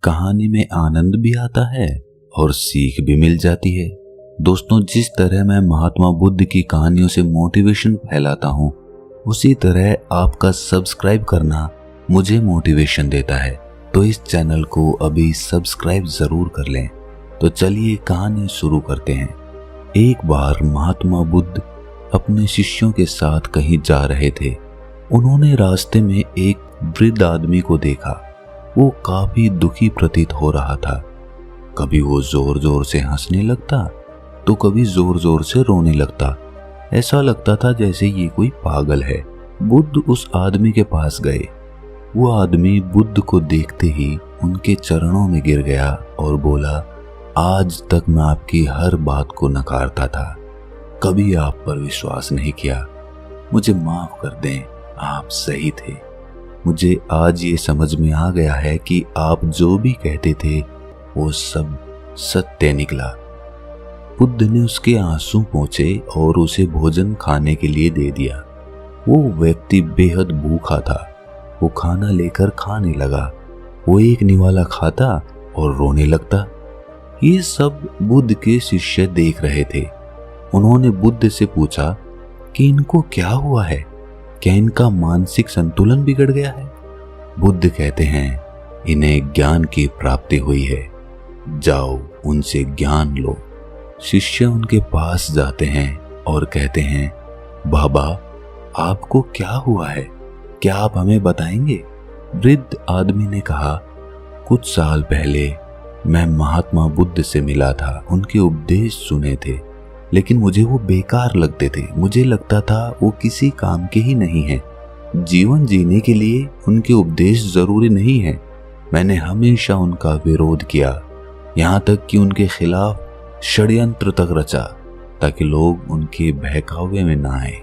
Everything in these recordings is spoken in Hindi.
कहानी में आनंद भी आता है और सीख भी मिल जाती है। दोस्तों, जिस तरह मैं महात्मा बुद्ध की कहानियों से मोटिवेशन फैलाता हूँ, उसी तरह आपका सब्सक्राइब करना मुझे मोटिवेशन देता है। तो इस चैनल को अभी सब्सक्राइब जरूर कर लें। तो चलिए कहानी शुरू करते हैं। एक बार महात्मा बुद्ध अपने शिष्यों के साथ कहीं जा रहे थे। उन्होंने रास्ते में एक वृद्ध आदमी को देखा। वो काफी दुखी प्रतीत हो रहा था। कभी वो जोर जोर से हंसने लगता तो कभी जोर जोर से रोने लगता। ऐसा लगता था जैसे ये कोई पागल है। बुद्ध उस आदमी के पास गए। वो आदमी बुद्ध को देखते ही उनके चरणों में गिर गया और बोला, आज तक मैं आपकी हर बात को नकारता था, कभी आप पर विश्वास नहीं किया। मुझे माफ कर दें, आप सही थे। मुझे आज ये समझ में आ गया है कि आप जो भी कहते थे वो सब सत्य निकला। बुद्ध ने उसके आंसू पोंछे और उसे भोजन खाने के लिए दे दिया। वो व्यक्ति बेहद भूखा था। वो खाना लेकर खाने लगा। वो एक निवाला खाता और रोने लगता। ये सब बुद्ध के शिष्य देख रहे थे। उन्होंने बुद्ध से पूछा कि इनको क्या हुआ है, क्या इनका मानसिक संतुलन बिगड़ गया है? बुद्ध कहते हैं, इन्हें ज्ञान की प्राप्ति हुई है, जाओ उनसे ज्ञान लो। शिष्य उनके पास जाते हैं और कहते हैं, बाबा आपको क्या हुआ है, क्या आप हमें बताएंगे? वृद्ध आदमी ने कहा, कुछ साल पहले मैं महात्मा बुद्ध से मिला था। उनके उपदेश सुने थे, लेकिन मुझे वो बेकार लगते थे। मुझे लगता था वो किसी काम के ही नहीं है। जीवन जीने के लिए उनके उपदेश जरूरी नहीं है। मैंने हमेशा उनका विरोध किया, यहाँ तक कि उनके खिलाफ षड्यंत्र तक रचा, ताकि लोग उनके बहकावे में ना आए।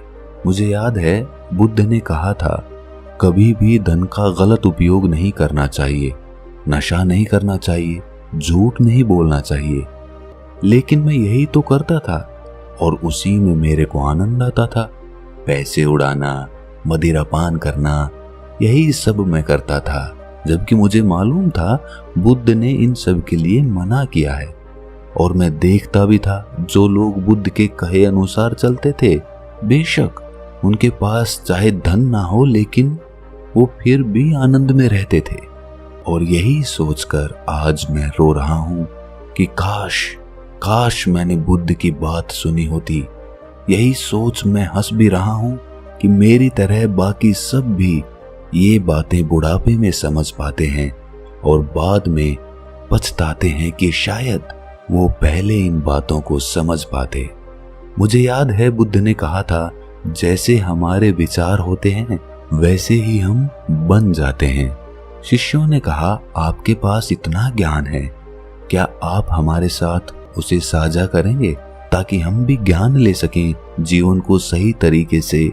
मुझे याद है बुद्ध ने कहा था, कभी भी धन का गलत उपयोग नहीं करना चाहिए, नशा नहीं करना चाहिए, झूठ नहीं बोलना चाहिए। लेकिन मैं यही तो करता था और उसी में मेरे को आनंद आता था। पैसे उड़ाना, मदिरा पान करना, यही सब मैं करता था, जबकि मुझे मालूम था बुद्ध ने इन सब के लिए मना किया है। और मैं देखता भी था जो लोग बुद्ध के कहे अनुसार चलते थे, बेशक उनके पास चाहे धन ना हो, लेकिन वो फिर भी आनंद में रहते थे। और यही सोचकर आज मैं रो रहा हूं कि काश मैंने बुद्ध की बात सुनी होती। यही सोच मैं हंस भी रहा हूं कि मेरी तरह बाकी सब भी ये बातें बुढ़ापे में समझ पाते हैं और बाद में पछताते हैं कि शायद वो पहले इन बातों को समझ पाते। मुझे याद है बुद्ध ने कहा था, जैसे हमारे विचार होते हैं वैसे ही हम बन जाते हैं। शिष्यों ने कहा, आपके पास इतना ज्ञान है, क्या आप हमारे साथ उसे साझा करेंगे ताकि हम भी ज्ञान ले सकें, जीवन को सही तरीके से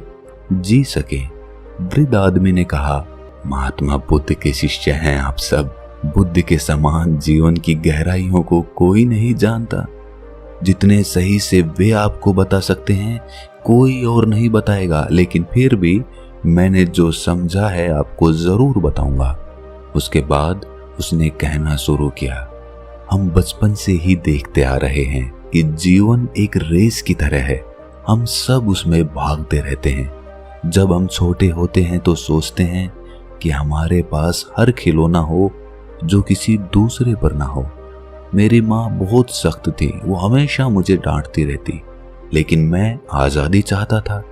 जी सकें? वृद्ध आदमी ने कहा, महात्मा बुद्ध के शिष्य हैं आप सब। बुद्ध के समान जीवन की गहराइयों को कोई नहीं जानता। जितने सही से वे आपको बता सकते हैं, कोई और नहीं बताएगा। लेकिन फिर भी मैंने जो समझा है आपको जरूर बताऊंगा। उसके बाद उसने कहना शुरू किया, हम बचपन से ही देखते आ रहे हैं कि जीवन एक रेस की तरह है। हम सब उसमें भागते रहते हैं। जब हम छोटे होते हैं तो सोचते हैं कि हमारे पास हर खिलौना हो जो किसी दूसरे पर ना हो। मेरी माँ बहुत सख्त थी, वो हमेशा मुझे डांटती रहती, लेकिन मैं आज़ादी चाहता था।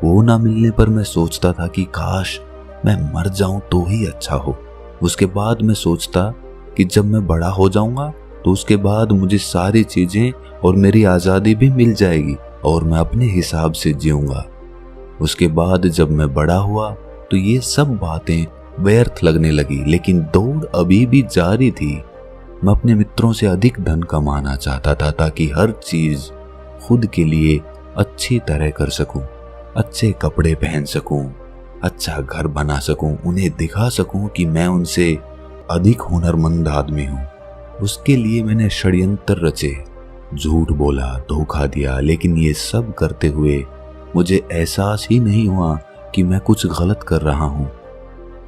वो ना मिलने पर मैं सोचता था कि काश मैं मर जाऊं तो ही अच्छा हो। उसके बाद मैं सोचता कि जब मैं बड़ा हो जाऊंगा तो उसके बाद मुझे सारी चीजें और मेरी आज़ादी भी मिल जाएगी और मैं अपने हिसाब से जीऊंगा। उसके बाद जब मैं बड़ा हुआ तो ये सब बातें व्यर्थ लगने लगी, लेकिन दौड़ अभी भी जारी थी। मैं अपने मित्रों से अधिक धन कमाना चाहता था ताकि हर चीज खुद के लिए अच्छी तरह कर सकूं, अच्छे कपड़े पहन सकूं, अच्छा घर बना सकूं, उन्हें दिखा सकूं कि मैं उनसे अधिक हुनरमंद आदमी हूं। उसके लिए मैंने षड्यंत्र रचे, झूठ बोला, धोखा दिया, लेकिन ये सब करते हुए मुझे एहसास ही नहीं हुआ कि मैं कुछ गलत कर रहा हूं।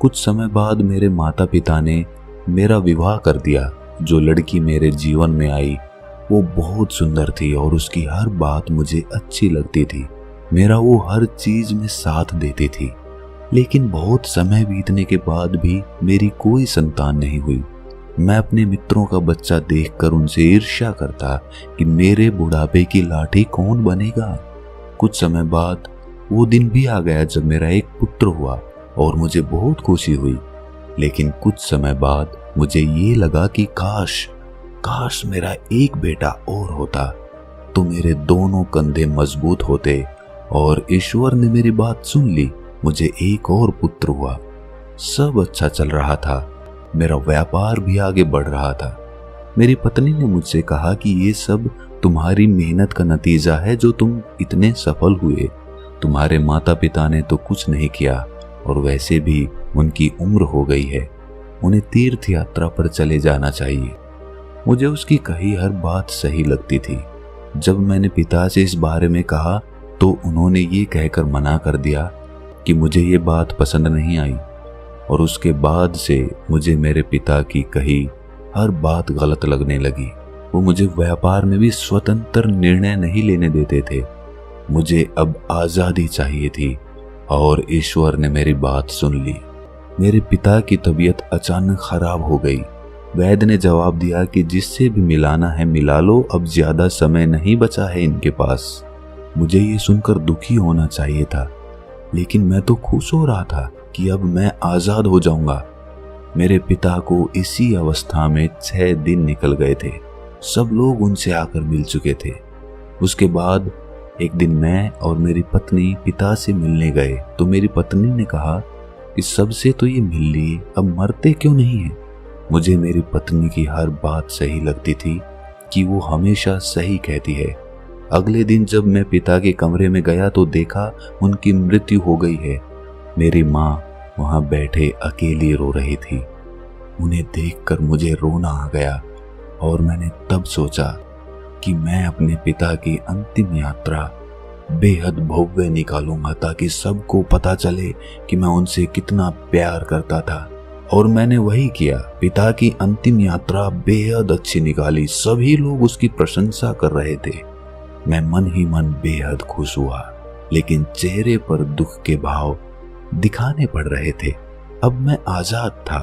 कुछ समय बाद मेरे माता पिता ने मेरा विवाह कर दिया। जो लड़की मेरे जीवन में आई वो बहुत सुंदर थी और उसकी हर बात मुझे अच्छी लगती थी। मेरा वो हर चीज में साथ देती थी। लेकिन बहुत समय बीतने के बाद भी मेरी कोई संतान नहीं हुई। मैं अपने मित्रों का बच्चा देखकर उनसे ईर्ष्या करता कि मेरे बुढ़ापे की लाठी कौन बनेगा। कुछ समय बाद वो दिन भी आ गया जब मेरा एक पुत्र हुआ और मुझे बहुत खुशी हुई। लेकिन कुछ समय बाद मुझे ये लगा कि काश मेरा एक बेटा और होता तो मेरे दोनों कंधे मजबूत होते। और ईश्वर ने मेरी बात सुन ली। मुझे एक और पुत्र हुआ। सब अच्छा चल रहा था। मेरा व्यापार भी आगे बढ़ रहा था। मेरी पत्नी ने मुझसे कहा कि ये सब तुम्हारी मेहनत का नतीजा है जो तुम इतने सफल हुए। तुम्हारे माता पिता ने तो कुछ नहीं किया और वैसे भी उनकी उम्र हो गई है। उन्हें तीर्थ यात्रा पर चले जाना चाहिए। मुझे उसकी कही हर बात सही लगती थी। जब मैंने पिता से इस बारे में कहा तो उन्होंने ये कहकर मना कर दिया कि मुझे ये बात पसंद नहीं आई। और उसके बाद से मुझे मेरे पिता की कही हर बात गलत लगने लगी। वो मुझे व्यापार में भी स्वतंत्र निर्णय नहीं लेने देते थे। मुझे अब आज़ादी चाहिए थी और ईश्वर ने मेरी बात सुन ली। मेरे पिता की तबीयत अचानक खराब हो गई। वैद्य ने जवाब दिया कि जिससे भी मिलाना है मिला लो, अब ज्यादा समय नहीं बचा है इनके पास। मुझे ये सुनकर दुखी होना चाहिए था, लेकिन मैं तो खुश हो रहा था कि अब मैं आजाद हो जाऊंगा। मेरे पिता को इसी अवस्था में 6 दिन निकल गए थे। सब लोग उनसे आकर मिल चुके थे। उसके बाद एक दिन मैं और मेरी पत्नी पिता से मिलने गए तो मेरी पत्नी ने कहा कि सबसे तो ये मिल लिए, अब मरते क्यों नहीं है। मुझे मेरी पत्नी की हर बात सही लगती थी कि वो हमेशा सही कहती है। अगले दिन जब मैं पिता के कमरे में गया तो देखा उनकी मृत्यु हो गई है। मेरी माँ वहां बैठे अकेली रो रही थी। उन्हें देखकर मुझे रोना आ गया और मैंने तब सोचा कि मैं अपने पिता की अंतिम यात्रा बेहद भव्य निकालूंगा ताकि सबको पता चले कि मैं उनसे कितना प्यार करता था। और मैंने वही किया। पिता की अंतिम यात्रा बेहद अच्छी निकाली। सभी लोग उसकी प्रशंसा कर रहे थे। मैं मन ही मन बेहद खुश हुआ, लेकिन चेहरे पर दुख के भाव दिखाने पड़ रहे थे। अब मैं आजाद था,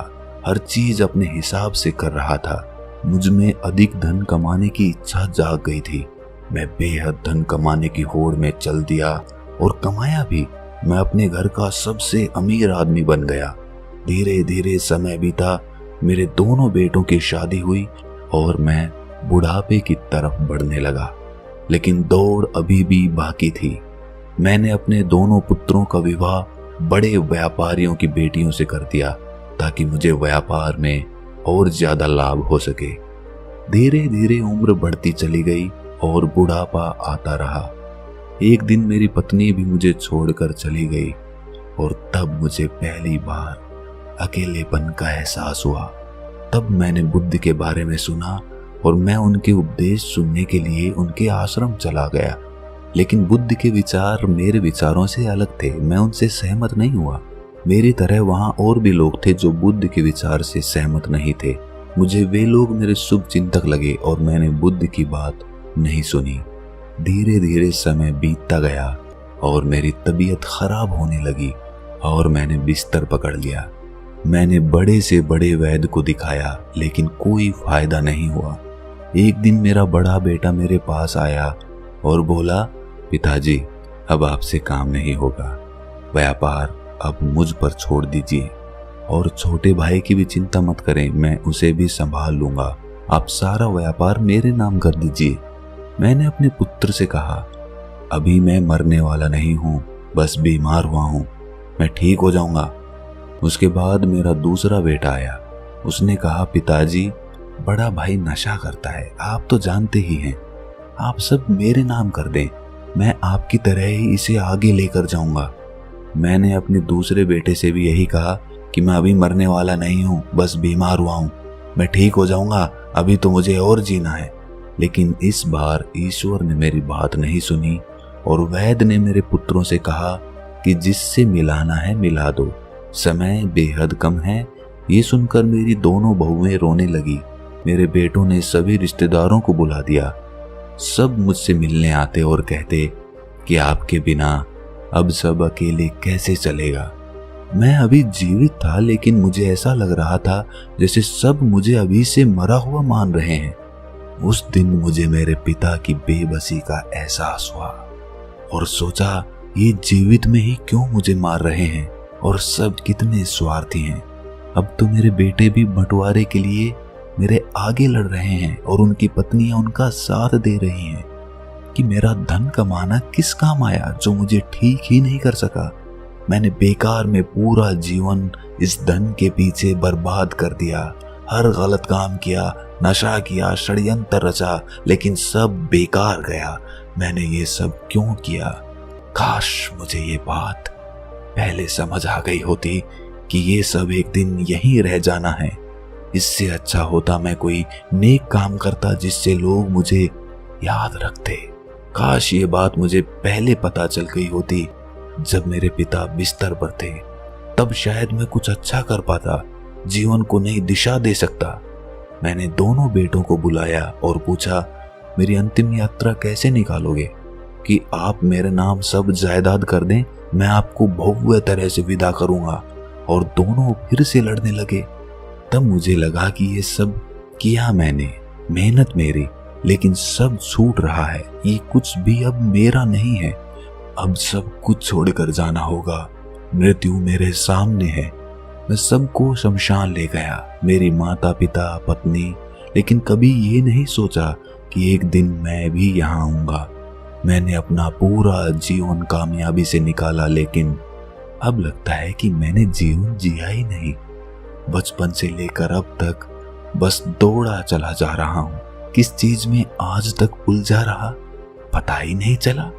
हर चीज अपने हिसाब से कर रहा था। मुझ में अधिक धन कमाने की इच्छा जाग गई थी। मैं बेहद धन कमाने की होड़ में चल दिया और कमाया भी। मैं अपने घर का सबसे अमीर आदमी बन गया। धीरे धीरे समय बीता, मेरे दोनों बेटों की शादी हुई और मैं बुढ़ापे की तरफ बढ़ने लगा। लेकिन दौड़ अभी भी बाकी थी। मैंने अपने दोनों पुत्रों का विवाह बड़े व्यापारियों की बेटियों से कर दिया ताकि मुझे व्यापार में और ज्यादा लाभ हो सके। धीरे धीरे उम्र बढ़ती चली गई और बुढ़ापा आता रहा। एक दिन मेरी पत्नी भी मुझे छोड़कर चली गई और तब मुझे पहली बार अकेलेपन का एहसास हुआ। तब मैंने बुद्ध के बारे में सुना और मैं उनके उपदेश सुनने के लिए उनके आश्रम चला गया। लेकिन बुद्ध के विचार मेरे विचारों से अलग थे। मैं उनसे सहमत नहीं हुआ। मेरी तरह वहां और भी लोग थे जो बुद्ध के विचार से सहमत नहीं थे। मुझे वे लोग मेरे शुभ चिंतक लगे और मैंने बुद्ध की बात नहीं सुनी। धीरे धीरे समय बीतता गया और मेरी तबीयत खराब होने लगी और मैंने बिस्तर पकड़ लिया। मैंने बड़े से बड़े वैद्य को दिखाया, लेकिन कोई फायदा नहीं हुआ। एक दिन मेरा बड़ा बेटा मेरे पास आया और बोला, पिताजी अब आपसे काम नहीं होगा, व्यापार अब मुझ पर छोड़ दीजिए और छोटे भाई की भी चिंता मत करें, मैं उसे भी संभाल लूंगा। आप सारा व्यापार मेरे नाम कर दीजिए। मैंने अपने पुत्र से कहा, अभी मैं मरने वाला नहीं हूँ, बस बीमार हुआ हूँ, मैं ठीक हो जाऊंगा। उसके बाद मेरा दूसरा बेटा आया। उसने कहा, पिताजी बड़ा भाई नशा करता है, आप तो जानते ही हैं, आप सब मेरे नाम कर दें, मैं आपकी तरह ही इसे आगे लेकर जाऊंगा। मैंने अपने दूसरे बेटे से भी यही कहा कि मैं अभी मरने वाला नहीं हूँ, बस बीमार हुआ हूँ, मैं ठीक हो जाऊंगा, अभी तो मुझे और जीना है। लेकिन इस बार ईश्वर ने मेरी बात नहीं सुनी और वैद्य ने मेरे पुत्रों से कहा कि जिससे मिलाना है मिला दो, समय बेहद कम है, ये सुनकर मेरी दोनों बहुएं रोने लगी। मेरे बेटों ने सभी रिश्तेदारों को बुला दिया। सब मुझसे मिलने आते और कहते कि आपके बिना अब सब अकेले कैसे चलेगा। मैं अभी जीवित था, लेकिन मुझे ऐसा लग रहा था जैसे सब मुझे अभी से मरा हुआ मान रहे हैं। उस दिन मुझे मेरे पिता की बेबसी का एहसास हुआ और सोचा ये जीवित में ही क्यों मुझे मार रहे हैं और सब कितने स्वार्थी हैं। अब तो मेरे बेटे भी बंटवारे के लिए मेरे आगे लड़ रहे हैं और उनकी पत्नियां उनका साथ दे रही हैं कि मेरा धन कमाना किस काम आया जो मुझे ठीक ही नहीं कर सका। मैंने बेकार में पूरा जीवन इस धन के पीछे बर्बाद कर दिया। हर गलत काम किया, नशा किया, षड्यंत्र रचा, लेकिन सब बेकार गया। मैंने ये सब क्यों किया? काश मुझे ये बात पहले समझ आ गई होती कि ये सब एक दिन यहीं रह जाना है। इससे अच्छा होता मैं कोई नेक काम करता जिससे लोग मुझे याद रखते। काश ये बात मुझे पहले पता चल गई होती जब मेरे पिता बिस्तर पर थे। तब शायद मैं कुछ अच्छा कर पाता, जीवन को नई दिशा दे सकता। मैंने दोनों बेटों को बुलाया और पूछा, मेरी अंतिम यात्रा कैसे निकालोगे? कि आप मेरे नाम सब जायदाद कर दें, मैं आपको भव्य तरह से विदा करूंगा। और दोनों फिर से लड़ने लगे। तब मुझे लगा कि ये सब किया मैंने, मेहनत मेरी, लेकिन सब छूट रहा है। ये कुछ भी अब मेरा नहीं है। अब सब कुछ छोड़कर जाना होगा। मृत्यु मेरे सामने है। मैं सबको शमशान ले गया, मेरी माता पिता पत्नी, लेकिन कभी ये नहीं सोचा कि एक दिन मैं भी यहाँ आऊंगा। मैंने अपना पूरा जीवन कामयाबी से निकाला, लेकिन अब लगता है कि मैंने जीवन जिया ही नहीं। बचपन से लेकर अब तक बस दौड़ा चला जा रहा हूँ। किस चीज में आज तक उलझा रहा पता ही नहीं चला।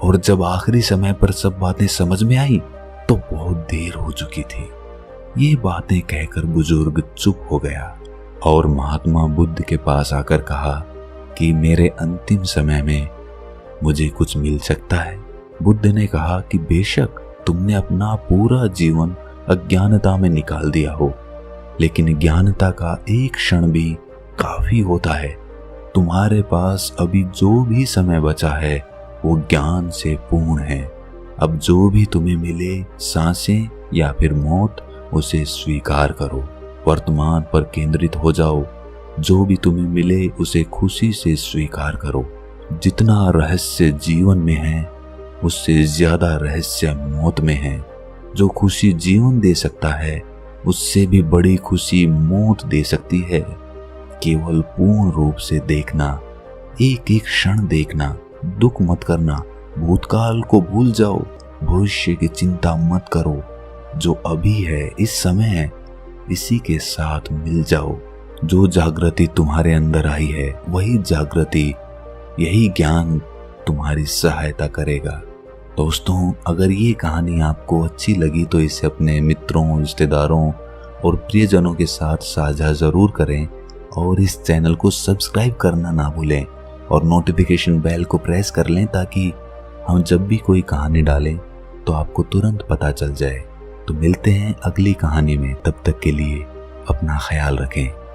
और जब आखिरी समय पर सब बातें समझ में आई तो बहुत देर हो चुकी थी। ये बातें कहकर बुजुर्ग चुप हो गया और महात्मा बुद्ध के पास आकर कहा कि मेरे अंतिम समय में मुझे कुछ मिल सकता है। बुद्ध ने कहा कि बेशक तुमने अपना पूरा जीवन अज्ञानता में निकाल दिया हो, लेकिन ज्ञानता का एक क्षण भी काफी होता है। तुम्हारे पास अभी जो भी समय बचा है वो ज्ञान से पूर्ण है। अब जो भी तुम्हें मिले, सांसें या फिर मौत, उसे स्वीकार करो। वर्तमान पर केंद्रित हो जाओ। जो भी तुम्हें मिले उसे खुशी से स्वीकार करो। जितना रहस्य जीवन में है उससे ज्यादा रहस्य मौत में है। जो खुशी जीवन दे सकता है उससे भी बड़ी खुशी मौत दे सकती है। केवल पूर्ण रूप से देखना, एक एक क्षण देखना, दुख मत करना, भूतकाल को भूल जाओ, भविष्य की चिंता मत करो। जो अभी है, इस समय है, इसी के साथ मिल जाओ। जो जागृति तुम्हारे अंदर आई है वही जागृति, यही ज्ञान तुम्हारी सहायता करेगा। दोस्तों, अगर ये कहानी आपको अच्छी लगी तो इसे अपने मित्रों, रिश्तेदारों और प्रियजनों के साथ साझा जरूर करें और इस चैनल को सब्सक्राइब करना ना भूलें और नोटिफिकेशन बेल को प्रेस कर लें ताकि हम जब भी कोई कहानी डालें तो आपको तुरंत पता चल जाए। तो मिलते हैं अगली कहानी में। तब तक के लिए अपना ख्याल रखें।